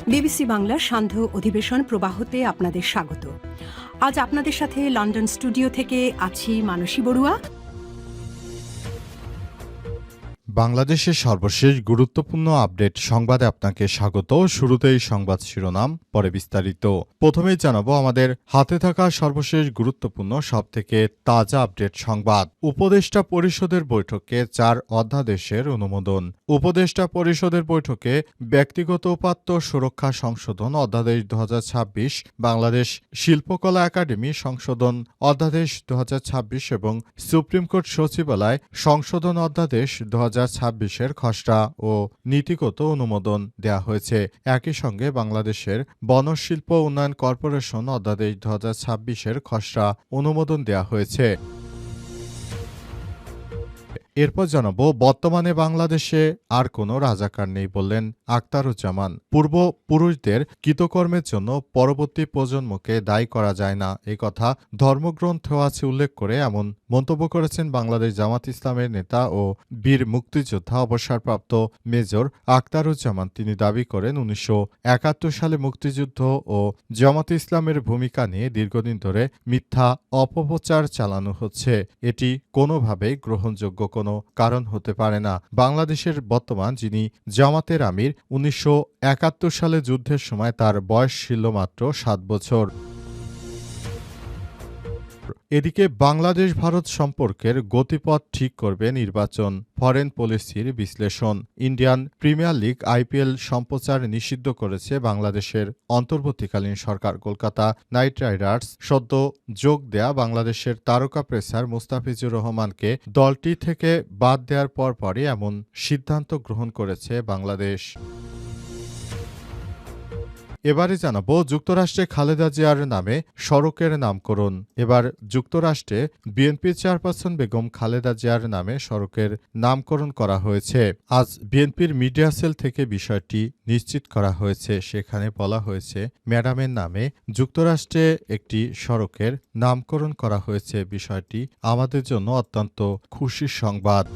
BBC বাংলার সান্ধ্য অধিবেশন প্রবাহতে আপনাদের স্বাগত। আজ আপনাদের সাথে লন্ডন স্টুডিও থেকে আছি মানসী বড়ুয়া। বাংলাদেশের সর্বশেষ গুরুত্বপূর্ণ আপডেট সংবাদে আপনাকে স্বাগত। শুরুতেই সংবাদ শিরোনাম, পরে বিস্তারিত। প্রথমেই জানাবো আমাদের হাতে থাকা সর্বশেষ গুরুত্বপূর্ণ সবথেকে তাজা আপডেট সংবাদ। উপদেষ্টা পরিষদের বৈঠকে 4 অধ্যাদেশের অনুমোদন। উপদেষ্টা পরিষদের বৈঠকে ব্যক্তিগত উপাত্ত সুরক্ষা সংশোধন অধ্যাদেশ 2026, বাংলাদেশ শিল্পকলা একাডেমি সংশোধন অধ্যাদেশ 2026 এবং সুপ্রিম কোর্ট সচিবালয় সংশোধন অধ্যাদেশ 2026-এর খসড়া ও নীতিগত অনুমোদন দেয়া হয়েছে। একই সঙ্গে বাংলাদেশের বনশিল্প উন্নয়ন কর্পোরেশন অধ্যাদেশ 2026-এর খসড়া অনুমোদন দেয়া হয়েছে। এরপর জানাবো, বর্তমানে বাংলাদেশে আর কোনো রাজাকার নেই বললেন আখতারুজ্জামান। পূর্বপুরুষদের কৃতকর্মের জন্য পরবর্তী প্রজন্মকে দায়ী করা যায় না, এ কথা ধর্মগ্রন্থেও আছে উল্লেখ করে এমন মন্তব্য করেছেন বাংলাদেশ জামাত ইসলামের নেতা ও বীর মুক্তিযোদ্ধা অবসরপ্রাপ্ত মেজর আখতারুজ্জামান। তিনি দাবি করেন 1971 সালে মুক্তিযুদ্ধ ও জামাত ইসলামের ভূমিকা নিয়ে দীর্ঘদিন ধরে মিথ্যা অপপ্রচার চালানো হচ্ছে। এটি কোনোভাবেই গ্রহণযোগ্য কোনো কারণ হতে পারে না। বাংলাদেশের বর্তমান যিনি জামাতের আমির, 1971 সালে যুদ্ধের সময় তার বয়স ছিল মাত্র 7 বছর। এদিকে বাংলাদেশ ভারত সম্পর্কের গতিপথ ঠিক করবে নির্বাচন, ফরেন পলিসির বিশ্লেষণ। ইন্ডিয়ান প্রিমিয়ার লিগ IPL সম্প্রচার নিষিদ্ধ করেছে বাংলাদেশের অন্তর্বর্তীকালীন সরকার। কলকাতা নাইট রাইডার্স সদ্য যোগ দেয়া বাংলাদেশের তারকা পেসার মুস্তাফিজুর রহমানকে দলটি থেকে বাদ দেওয়ার পরপরই এমন সিদ্ধান্ত গ্রহণ করেছে বাংলাদেশ। এবারে জানাবো, যুক্তরাষ্ট্রে খালেদা জিয়ার নামে সড়কের নামকরণ। এবার যুক্তরাষ্ট্রে বিএনপি চেয়ারপারসন বেগম খালেদা জিয়ার নামে সড়কের নামকরণ করা হয়েছে। আজ বিএনপির মিডিয়া সেল থেকে বিষয়টি নিশ্চিত করা হয়েছে। সেখানে বলা হয়েছে, ম্যাডামের নামে যুক্তরাষ্ট্রে একটি সড়কের নামকরণ করা হয়েছে। বিষয়টি আমাদের জন্য অত্যন্ত খুশির সংবাদ।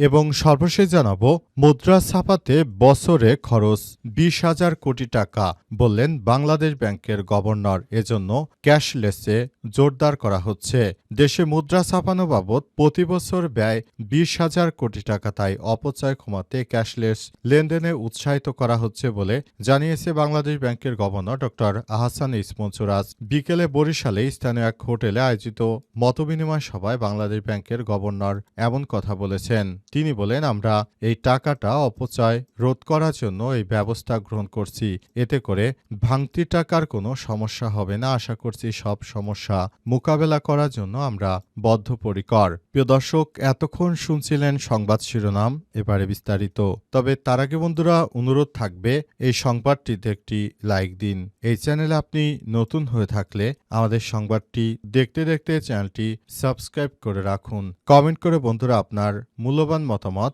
এবং সর্বশেষ জানাবো, মুদ্রা ছাপাতে বছরে খরচ 20,000 কোটি টাকা বললেন বাংলাদেশ ব্যাংকের গভর্নর। এজন্য ক্যাশলেসে জোরদার করা হচ্ছে। দেশে মুদ্রা ছাপানো বাবদ প্রতি বছর ব্যয় 20,000 কোটি টাকা, তাই অপচয় কমাতে ক্যাশলেস লেনদেনে উৎসাহিত করা হচ্ছে বলে জানিয়েছে বাংলাদেশ ব্যাংকের গভর্নর ডক্টর আহসান ইসমনসুর। আজ বিকেলে বরিশালে স্থানীয় এক হোটেলে আয়োজিত মতবিনিময় সভায় বাংলাদেশ ব্যাংকের গভর্নর এমন কথা বলেছেন। তিনি বলেন, আমরা এই টাকাটা অপচয় রোধ করার জন্য এই ব্যবস্থা গ্রহণ করছি। এতে করে ভাঙতি টাকার কোনো সমস্যা হবে না। আশা করছি সব সমস্যা মোকাবেলা করার জন্য আমরা বদ্ধপরিকর। প্রিয় দর্শক, এতক্ষণ শুনছিলেন সংবাদ শিরোনাম, এবারে বিস্তারিত। তবে তার আগে বন্ধুরা, অনুরোধ থাকবে এই সংবাদটিতে একটি লাইক দিন। এই চ্যানেলে আপনি নতুন হয়ে থাকলে আমাদের সংবাদটি দেখতে দেখতে চ্যানেলটি সাবস্ক্রাইব করে রাখুন। কমেন্ট করে বন্ধুরা আপনার মূল্যবান মতামত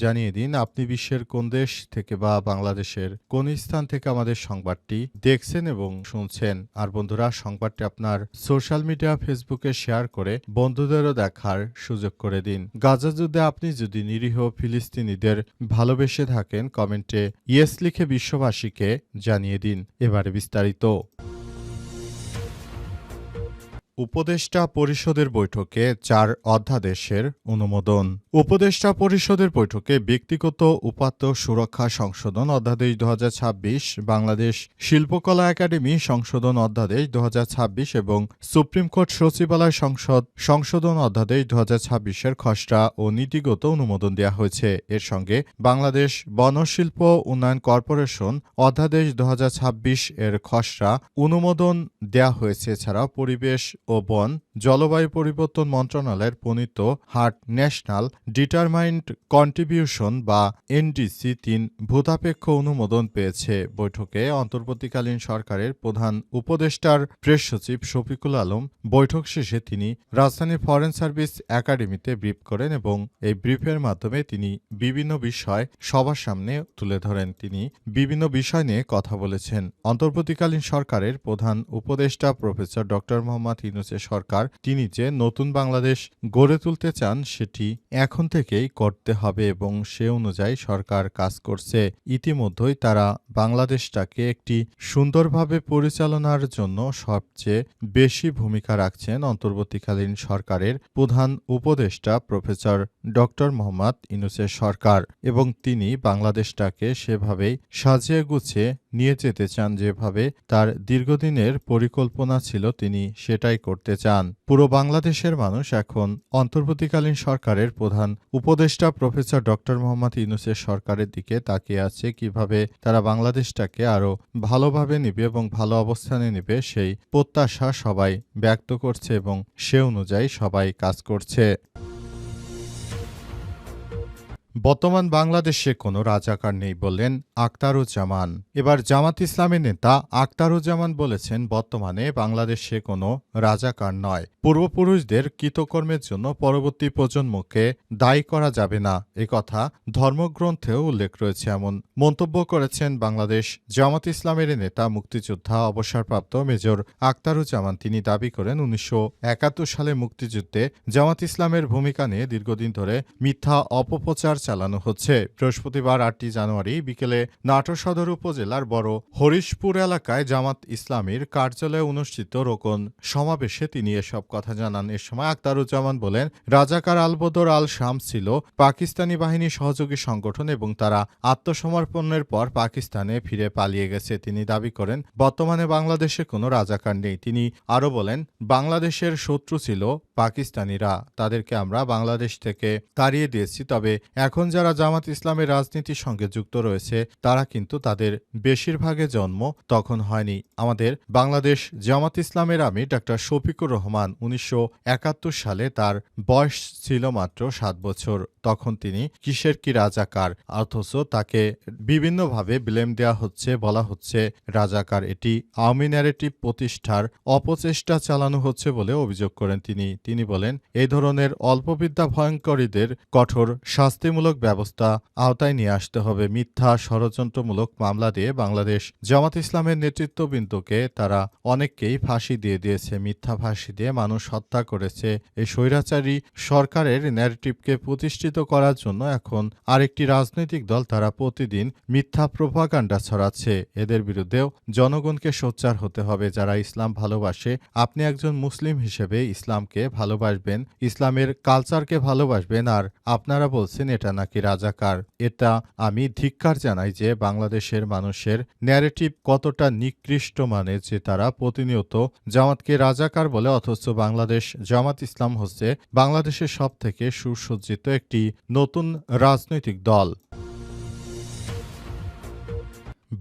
জানিয়ে দিন আপনি বিশ্বের কোন দেশ থেকে বা বাংলাদেশের কোন স্থান থেকে আমাদের সংবাদটি দেখছেন এবং শুনছেন। আর বন্ধুরা, সংবাদটি আপনার সোশ্যাল মিডিয়া ফেসবুকে শেয়ার করে বন্ধুদেরও দেখার সুযোগ করে দিন। গাজা যুদ্ধে আপনি যদি নিরীহ ফিলিস্তিনিদের ভালোবেসে থাকেন, কমেন্টে ইয়েস লিখে বিশ্ববাসীকে জানিয়ে দিন। এবারে বিস্তারিত। উপদেষ্টা পরিষদের বৈঠকে 4 অধ্যাদেশের অনুমোদন। উপদেষ্টা পরিষদের বৈঠকে ব্যক্তিগত উপাত্ত সুরক্ষা সংশোধন অধ্যাদেশ 2026, বাংলাদেশ শিল্পকলা একাডেমি সংশোধন অধ্যাদেশ 2026 এবং সুপ্রিম কোর্ট সচিবালয় সংশোধন অধ্যাদেশ 2026-এর খসড়া ও নীতিগত অনুমোদন দেওয়া হয়েছে। এর সঙ্গে বাংলাদেশ বনশিল্প উন্নয়ন কর্পোরেশন অধ্যাদেশ 2026 এর খসড়া অনুমোদন দেওয়া হয়েছে। এছাড়াও পরিবেশ ও বন জলবায়ু পরিবর্তন মন্ত্রণালয়ের প্রণীত হার্ট ন্যাশনাল ডিটারমাইন্ড কন্ট্রিবিউশন বা NDC 3 ভূতাপেক্ষ অনুমোদন পেয়েছে। বৈঠকে অন্তর্বর্তীকালীন সরকারের প্রধান উপদেষ্টার প্রেস সচিব শফিকুল আলম বৈঠক শেষে তিনি রাজধানীর ফরেন সার্ভিস একাডেমিতে ব্রিফ করেন এবং এই ব্রিফের মাধ্যমে তিনি বিভিন্ন বিষয় সবার সামনে তুলে ধরেন। তিনি বিভিন্ন বিষয় নিয়ে কথা বলেছেন। অন্তর্বর্তীকালীন সরকারের প্রধান উপদেষ্টা প্রফেসর ডক্টর মোহাম্মদ ইউনূস ইউনূসের সরকার তিনি যে নতুন বাংলাদেশ গড়ে তুলতে চান সেটি এখন থেকেই করতে হবে এবং সে অনুযায়ী সরকার কাজ করছে। ইতিমধ্যেই তারা বাংলাদেশটাকে একটি সুন্দরভাবে পরিচালনার জন্য সবচেয়ে বেশি ভূমিকা রাখছেন অন্তর্বর্তীকালীন সরকারের প্রধান উপদেষ্টা প্রফেসর ডক্টর মোহাম্মদ ইউনূসের সরকার এবং তিনি বাংলাদেশটাকে সেভাবেই সাজিয়ে গুছিয়ে নিয়ে যেতে চান, যেভাবে তার দীর্ঘদিনের পরিকল্পনা ছিল তিনি সেটাই করতে চান। পুরো বাংলাদেশের মানুষ এখন অন্তর্বর্তীকালীন সরকারের প্রধান উপদেষ্টা প্রফেসর ডক্টর মোহাম্মদ ইউনূসের সরকারের দিকে তাকিয়ে আছে কিভাবে তারা বাংলাদেশটাকে আরও ভালোভাবে নেবে এবং ভালো অবস্থানে নেবে সেই প্রত্যাশা সবাই ব্যক্ত করছে এবং সে অনুযায়ী সবাই কাজ করছে। বর্তমান বাংলাদেশে কোনো রাজাকার নেই বললেন আখতারুজ্জামান। এবার জামাত ইসলামের নেতা আখতারুজ্জামান বলেছেন বর্তমানে বাংলাদেশে কোনো রাজাকার নয়। পূর্বপুরুষদের কৃতকর্মের জন্য পরবর্তী প্রজন্মকে দায়ী করা যাবে না, একথা ধর্মগ্রন্থেও উল্লেখ রয়েছে এমন মন্তব্য করেছেন বাংলাদেশ জামাত ইসলামের নেতা মুক্তিযোদ্ধা অবসরপ্রাপ্ত মেজর আখতারুজ্জামান। তিনি দাবি করেন ১৯৭১ সালে মুক্তিযুদ্ধে জামাত ইসলামের ভূমিকা নিয়ে দীর্ঘদিন ধরে মিথ্যা অপপ্রচার চালানো হচ্ছে। বৃহস্পতিবার ৮ জানুয়ারি বিকেলে নাটোর সদর উপজেলার বড় হরিশপুর এলাকায় জামাত ইসলামীর কার্যালয়ে অনুষ্ঠিত রোকন সমাবেশে তিনি এসব কথা জানান। এ সময় আখতারুজ্জামান বলেন, রাজাকার আলবদর আল শামস ছিল পাকিস্তানি বাহিনীর সহযোগী সংগঠন এবং তারা আত্মসমর্পণের পর পাকিস্তানে ফিরে পালিয়ে গেছে। তিনি দাবি করেন বর্তমানে বাংলাদেশে কোনো রাজাকার নেই। তিনি আরও বলেন, বাংলাদেশের শত্রু ছিল পাকিস্তানিরা, তাদেরকে আমরা বাংলাদেশ থেকে তাড়িয়ে দিয়েছি। তবে এখন যারা জামাত ইসলামের রাজনীতির সঙ্গে যুক্ত রয়েছে তারা কিন্তু তাদের বেশিরভাগের জন্ম তখন হয়নি। আমাদের বাংলাদেশ জামাত ইসলামের আমির ডাক্তার শফিকুর রহমান ১৯৭১ সালে তার বয়স ছিল মাত্র ৭ বছর। তখন তিনি কিসের কি রাজাকার, অথচ তাকে বিভিন্নভাবে ব্লেম দেওয়া হচ্ছে, বলা হচ্ছে রাজাকার। এটি আওয়ামী ন্যারেটিভ প্রতিষ্ঠার অপচেষ্টা চালানো হচ্ছে বলে অভিযোগ করেন তিনি বলেন, এই ধরনের অল্পবিদ্যা ভয়ঙ্করীদের কঠোর শাস্তিমূলক ব্যবস্থা আওতায় নিয়ে আসতে হবে। মিথ্যা ষড়যন্ত্রমূলক মামলা দিয়ে বাংলাদেশ জামাত ইসলামের নেতৃত্ববৃন্দকে তারা অনেককেই ফাঁসি দিয়ে দিয়েছে, মিথ্যা ফাঁসি দিয়ে মানুষ হত্যা করেছে। এই স্বৈরাচারী সরকারের ন্যারেটিভকে প্রতিষ্ঠিত করার জন্য এখন আরেকটি রাজনৈতিক দল তারা প্রতিদিন মিথ্যা প্রোপাগান্ডা ছড়াচ্ছে। এদের বিরুদ্ধেও জনগণকে সোচ্চার হতে হবে। যারা ইসলাম ভালোবাসে, আপনি একজন মুসলিম হিসেবে ইসলামকে ভালোবাসবেন, ইসলামের কালচারকে ভালোবাসবেন, আর আপনারা বলছেন এটা নাকি রাজাকার। এটা আমি ধিক্কার জানাই যে বাংলাদেশের মানুষের ন্যারেটিভ কতটা নিকৃষ্ট, মানে যে তারা প্রতিনিয়ত জামাতকে রাজাকার বলে, অথচ বাংলাদেশ জামাত ইসলাম হচ্ছে বাংলাদেশের সবথেকে সুসজ্জিত একটি নতুন রাজনৈতিক দল।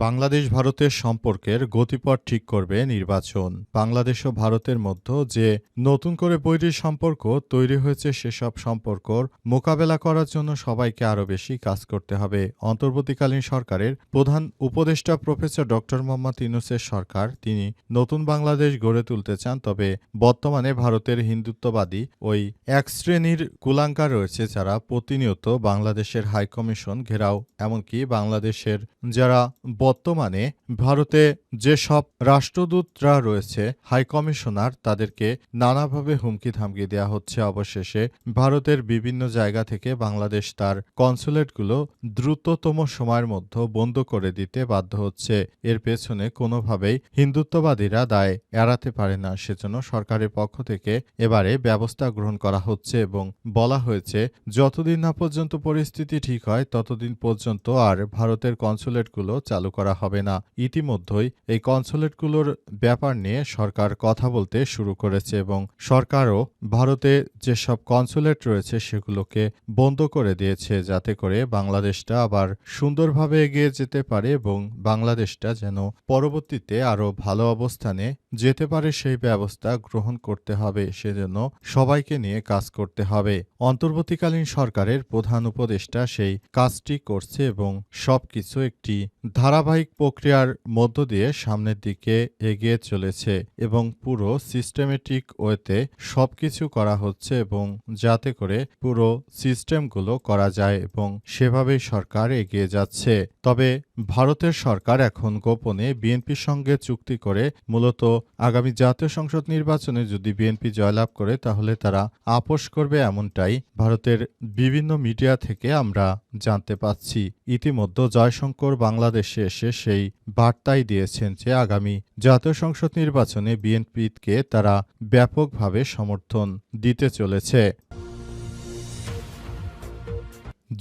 বাংলাদেশ ভারতের সম্পর্কের গতিপথ ঠিক করবে নির্বাচন। বাংলাদেশ ও ভারতের মধ্যে যে নতুন করে বৈরী সম্পর্ক তৈরি হয়েছে সেসব সম্পর্কর মোকাবেলা করার জন্য সবাইকে আরও বেশি কাজ করতে হবে। অন্তর্বর্তীকালীন সরকারের প্রধান উপদেষ্টা প্রফেসর ডক্টর মোহাম্মদ ইউনূসের সরকার তিনি নতুন বাংলাদেশ গড়ে তুলতে চান। তবে বর্তমানে ভারতের হিন্দুত্ববাদী ওই এক শ্রেণীর কুলাঙ্গার রয়েছে যারা প্রতিনিয়ত বাংলাদেশের হাইকমিশন ঘেরাও, এমনকি বাংলাদেশের যারা বর্তমানে ভারতে যেসব রাষ্ট্রদূতরা রয়েছে, হাইকমিশনার, তাদেরকে নানাভাবে হুমকি ধামকি দেওয়া হচ্ছে। অবশেষে ভারতের বিভিন্ন জায়গা থেকে বাংলাদেশ তার কনসুলেটগুলো দ্রুততম সময়ের মধ্যে বন্ধ করে দিতে বাধ্য হচ্ছে। এর পেছনে কোনোভাবেই হিন্দুত্ববাদীরা দায় এড়াতে পারে না। সেজন্য সরকারের পক্ষ থেকে এবারে ব্যবস্থা গ্রহণ করা হচ্ছে এবং বলা হয়েছে যতদিন না পর্যন্ত পরিস্থিতি ঠিক হয় ততদিন পর্যন্ত আর ভারতের কনসুলেটগুলো চালু করা হবে না। ইতিমধ্যেই এই কনসুলেটগুলোর ব্যাপার নিয়ে সরকার কথা বলতে শুরু করেছে এবং সরকারও ভারতে যেসব কনসুলেট রয়েছে সেগুলোকে বন্ধ করে দিয়েছে, যাতে করে বাংলাদেশটা আবার সুন্দরভাবে এগিয়ে যেতে পারে এবং বাংলাদেশটা যেন পরবর্তীতে আরও ভালো অবস্থানে যেতে পারে সেই ব্যবস্থা গ্রহণ করতে হবে। সেজন্য সবাইকে নিয়ে কাজ করতে হবে। অন্তর্বর্তীকালীন সরকারের প্রধান উপদেষ্টা সেই কাজটি করছে এবং সবকিছু একটি ধারাবাহিক প্রক্রিয়ার মধ্য দিয়ে সামনের দিকে এগিয়ে চলেছে এবং পুরো সিস্টেমেটিক ওয়েতে সবকিছু করা হচ্ছে এবং যাতে করে পুরো সিস্টেমগুলো করা যায় এবং সেভাবেই সরকার এগিয়ে যাচ্ছে। তবে ভারতের সরকার এখন গোপনে বিএনপির সঙ্গে চুক্তি করে মূলত আগামী জাতীয় সংসদ নির্বাচনে যদি বিএনপি জয়লাভ করে তাহলে তারা আপোস করবে, এমনটাই ভারতের বিভিন্ন মিডিয়া থেকে আমরা জানতে পাচ্ছি। ইতিমধ্যে জয়শঙ্কর বাংলাদেশে এসে সেই বার্তাই দিয়েছেন যে আগামী জাতীয় সংসদ নির্বাচনে বিএনপিকে তারা ব্যাপকভাবে সমর্থন দিতে চলেছে।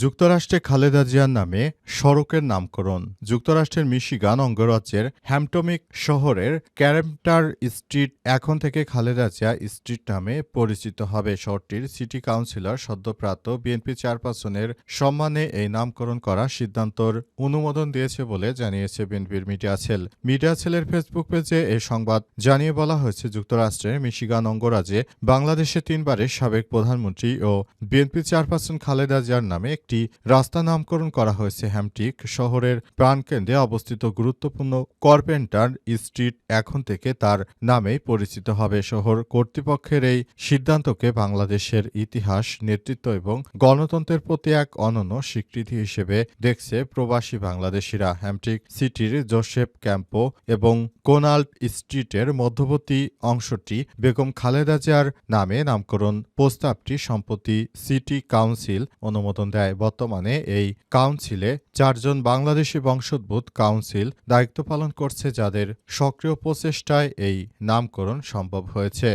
যুক্তরাষ্ট্রে খালেদা জিয়ার নামে সড়কের নামকরণ। যুক্তরাষ্ট্রের মিশিগান অঙ্গরাজ্যের হ্যাম্পটমিক শহরের ক্যারেম্পটার স্ট্রিট এখন থেকে খালেদা জিয়া স্ট্রিট নামে পরিচিত হবে। শহরটির সিটি কাউন্সিলর সদ্যপ্রাপ্ত বিএনপি চেয়ারপারসনের সম্মানে এই নামকরণ করার সিদ্ধান্তর অনুমোদন দিয়েছে বলে জানিয়েছে বিএনপির মিডিয়া সেল। মিডিয়া সেলের ফেসবুক পেজে এই সংবাদ জানিয়ে বলা হয়েছে, যুক্তরাষ্ট্রের মিশিগান অঙ্গরাজ্যে বাংলাদেশের 3 বারের সাবেক প্রধানমন্ত্রী ও বিএনপি চেয়ারপারসন খালেদা জিয়ার নামে একটি রাস্তা নামকরণ করা হয়েছে। হ্যাম্পটিক শহরের প্রাণকেন্দ্রে অবস্থিত গুরুত্বপূর্ণ কার্পেন্টার স্ট্রিট এখন থেকে তার নামেই পরিচিত হবে। শহর কর্তৃপক্ষের এই সিদ্ধান্তকে বাংলাদেশের ইতিহাস, নেতৃত্ব এবং গণতন্ত্রের প্রতি এক অনন্য স্বীকৃতি হিসেবে দেখছে প্রবাসী বাংলাদেশিরা। হ্যাম্পটিক সিটির জোসেফ ক্যাম্পো এবং কোনাল্ড স্ট্রিটের মধ্যবর্তী অংশটি বেগম খালেদা জিয়ার নামে নামকরণ প্রস্তাবটি সম্প্রতি সিটি কাউন্সিল অনুমোদন দেয়। বর্তমানে এই কাউন্সিলে 4 জন বাংলাদেশি বংশোদ্ভূত কাউন্সিল দায়িত্ব পালন করছে, যাদের সক্রিয় প্রচেষ্টায় এই নামকরণ সম্ভব হয়েছে।